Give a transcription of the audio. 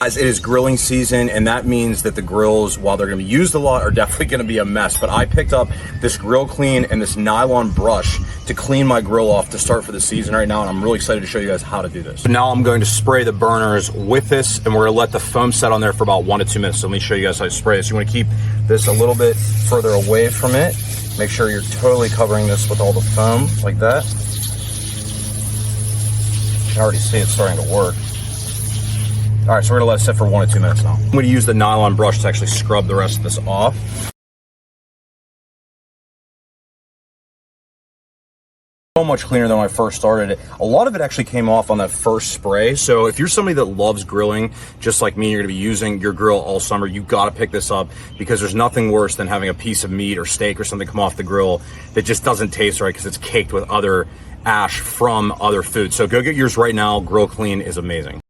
Guys, it is grilling season, and that means that the grills, while they're gonna be used a lot, are definitely gonna be a mess. But I picked up this Grill Clean and this nylon brush to clean my grill off to start for the season right now, and I'm really excited to show you guys how to do this. So now I'm going to spray the burners with this, and we're gonna let the foam set on there for about 1 to 2 minutes. So let me show you guys how to spray this. You wanna keep this a little bit further away from it. Make sure you're totally covering this with all the foam, like that. You can already see it starting to work. All right, so we're gonna let it sit for 1 to 2 minutes now. I'm gonna use the nylon brush to actually scrub the rest of this off. So much cleaner than when I first started it. A lot of it actually came off on that first spray. So if you're somebody that loves grilling, just like me, you're gonna be using your grill all summer, you gotta pick this up because there's nothing worse than having a piece of meat or steak or something come off the grill that just doesn't taste right because it's caked with other ash from other food. So go get yours right now. Grill Clean is amazing.